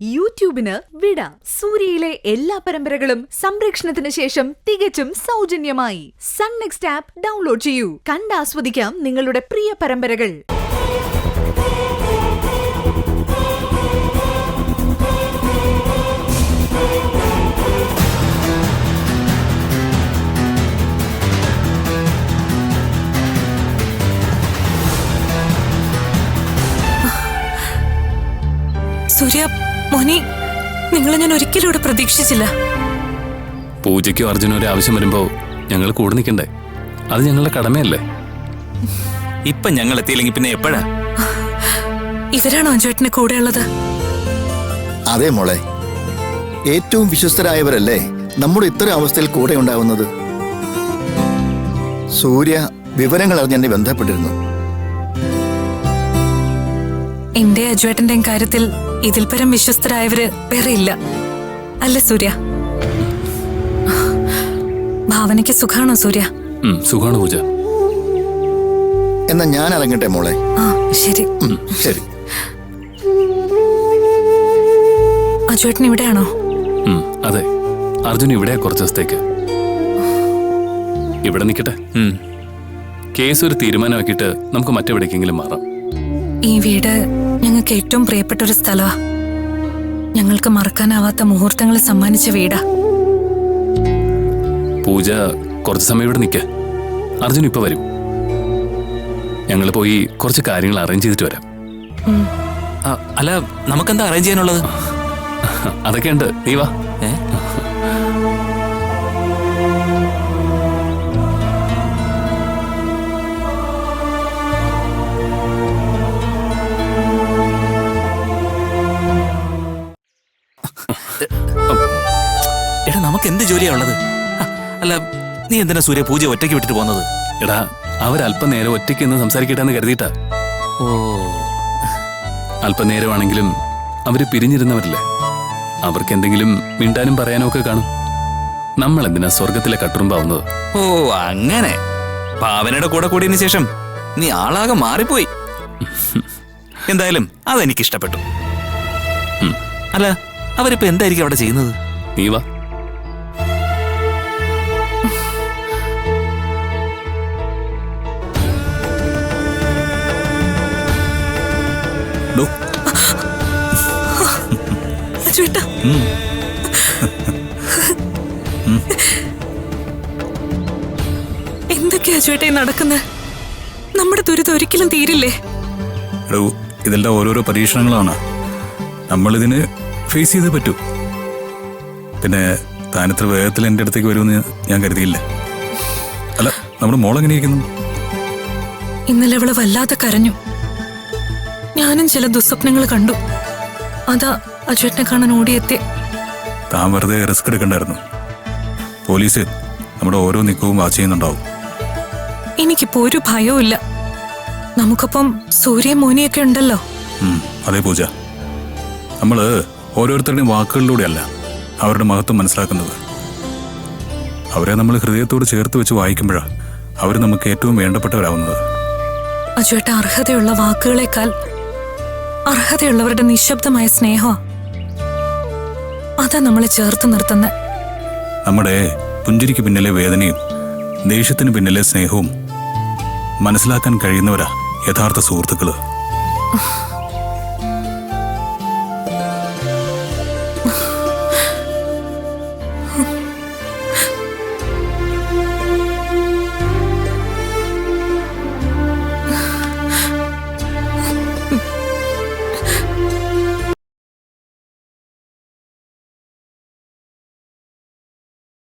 യൂട്യൂബിന് വിട. സൂര്യയിലെ എല്ലാ പരമ്പരകളും സംരക്ഷണത്തിന് ശേഷം തികച്ചും സൗജന്യമായി സൺ നെക്സ്റ്റ് ആപ്പ് ഡൗൺലോഡ് ചെയ്യൂ. കണ്ടാസ്വദിക്കാം നിങ്ങളുടെ പ്രിയ പരമ്പരകൾ. സൂര്യ മോനി, നിങ്ങളെ ഞാൻ ഒരിക്കലും ഇവിടെ പ്രതീക്ഷിച്ചില്ല. പൂജയ്ക്കോ അർജുനോ ഒരു ആവശ്യം വരുമ്പോ ഞങ്ങൾ കൂടെ നിൽക്കണ്ടേ? അത് ഞങ്ങളുടെ കടമയല്ലേ? ഇപ്പൊ ഞങ്ങൾ എത്തിയില്ലെങ്കിൽ പിന്നെ എപ്പോഴാ? ഇവരാണോ അഞ്ജുവേട്ടന് കൂടെ ഉള്ളത്? അതെ മോളെ, ഏറ്റവും വിശ്വസ്തരായവരല്ലേ നമ്മുടെ ഇത്തരം അവസ്ഥയിൽ കൂടെ ഉണ്ടാവുന്നത്. സൂര്യ വിവരങ്ങൾ അറിഞ്ഞ് എന്നെ ബന്ധപ്പെട്ടിരുന്നു. എന്റെ അഞ്ജുവേട്ടന്റെയും കാര്യത്തിൽ ഇതിൽ പരം വിശ്വസ്തരായവര് വേറെ ഇല്ല, അല്ലേ സൂര്യ? ഭാവനയ്ക്ക് സുഖാണോ സൂര്യ? സുഖാണ് പൂജ. എന്നാ ഞാൻ ഇറങ്ങട്ടെ മോളെ. ശരി ശരി. അഞ്ജുവേട്ടൻ ഇവിടെയാണോ? അതെ, അർജുൻ ഇവിടെ കുറച്ച് ദിവസത്തേക്ക് ഇവിടെ നിൽക്കട്ടെ. കേസ് ഒരു തീരുമാനമാക്കിയിട്ട് നമുക്ക് മറ്റെവിടേക്കെങ്കിലും മാറാം. ഈ വീട് ഞങ്ങൾക്ക് ഏറ്റവും പ്രിയപ്പെട്ട ഒരു സ്ഥലമാ. ഞങ്ങൾക്ക് മറക്കാനാവാത്ത മുഹൂർത്തങ്ങൾ സമ്മാനിച്ച വീടാ. പൂജ കുറച്ച് സമയം ഇവിടെ നിൽക്ക. അർജുൻ ഇപ്പൊ വരും. ഞങ്ങൾ പോയി കുറച്ച് കാര്യങ്ങൾ അറേഞ്ച് ചെയ്തിട്ട് വരാം. അല്ല, നമുക്കെന്താ അറേഞ്ച് ചെയ്യാനുള്ളത്? അതൊക്കെ ഉണ്ട്, നീ വാ. എടാ, നമുക്ക് എന്ത് ജോലിയാ ഉള്ളത്? അല്ല, നീ എന്തിനാ സൂര്യ പൂജ ഒറ്റയ്ക്ക് വിട്ടിട്ട് പോകുന്നത്? എടാ, അവരല്പനേരം ഒറ്റയ്ക്ക് എന്ന് സംസാരിക്കട്ടെന്ന് കരുതിയിട്ടാ. ഓ, അല്പനേരമാണെങ്കിലും അവര് പിരിഞ്ഞിരുന്നവരല്ലേ. അവർക്ക് എന്തെങ്കിലും മിണ്ടാനും പറയാനും ഒക്കെ കാണും. നമ്മൾ എന്തിനാ സ്വർഗത്തിലെ കട്ടുറുമ്പാവുന്നത്? ഓ അങ്ങനെ. ഭാവനയുടെ കൂടെ കൂടിയതിനു ശേഷം നീ ആളാകെ മാറിപ്പോയി. എന്തായാലും അതെനിക്ക് ഇഷ്ടപ്പെട്ടു. അല്ല, അവരിപ്പോ എന്തായിരിക്കും അവിടെ ചെയ്യുന്നത്? നീ വാ. എന്തൊക്കെയാ ചേട്ടാ നടക്കുന്നത്? നമ്മുടെ ദുരിതം ഒരിക്കലും തീരില്ലേ? ഇതെല്ലാം ഓരോരോ പരീക്ഷണങ്ങളാണ്. നമ്മളിതിന് ഫേസ് ചെയ്തേ പറ്റൂ. പിന്നെ താനിത്ര വേഗത്തിൽ എൻ്റെ അടുത്തേക്ക് വരുമെന്ന് ഞാൻ കരുതിയില്ല. അല്ല, നമ്മുടെ മോളെങ്ങനെയിരിക്കുന്നു? ഇന്നലെ അവള് വല്ലാതെ കരഞ്ഞു. ഞാനും ചില ദുസ്വപ്നങ്ങൾ കണ്ടു. അതാ അജുവേട്ടനെ കാണാൻ ഓടിയെത്തി. താൻ വെറുതെ റിസ്ക് എടുക്കണ്ടായിരുന്നു. പോലീസ് നമ്മുടെ ഓരോ നീക്കവും വാച്ച് ചെയ്യുന്നുണ്ടാവും. എനിക്കിപ്പോ ഒരു ഭയവും ഇല്ല. നമുക്കൊപ്പം സൂര്യ മോനിയൊക്കെ ഉണ്ടല്ലോ. അതേ പൂജ, നമ്മള് ഓരോരുത്തരുടെയും വാക്കുകളിലൂടെയല്ല അവരുടെ മഹത്വം മനസ്സിലാക്കുന്നത്. അവരെ നമ്മൾ ഹൃദയത്തോട് ചേർത്ത് വെച്ച് വായിക്കുമ്പോഴാണ് അവർ നമുക്ക് ഏറ്റവും വേണ്ടപ്പെട്ടവരാവുന്നത്. അജുവേട്ട, അർഹതയുള്ള വാക്കുകളെക്കാൾ അർഹതയുള്ളവരുടെ നിശബ്ദമായ സ്നേഹമാണ്. അതാ നമ്മളെ ചേർത്ത് നിർത്തുന്നത്. നമ്മുടെ പുഞ്ചിരിക്ക് പിന്നിലെ വേദനയും ദേഷ്യത്തിന് പിന്നിലെ സ്നേഹവും മനസ്സിലാക്കാൻ കഴിയുന്നവരാ യഥാർത്ഥ സുഹൃത്തുക്കള്.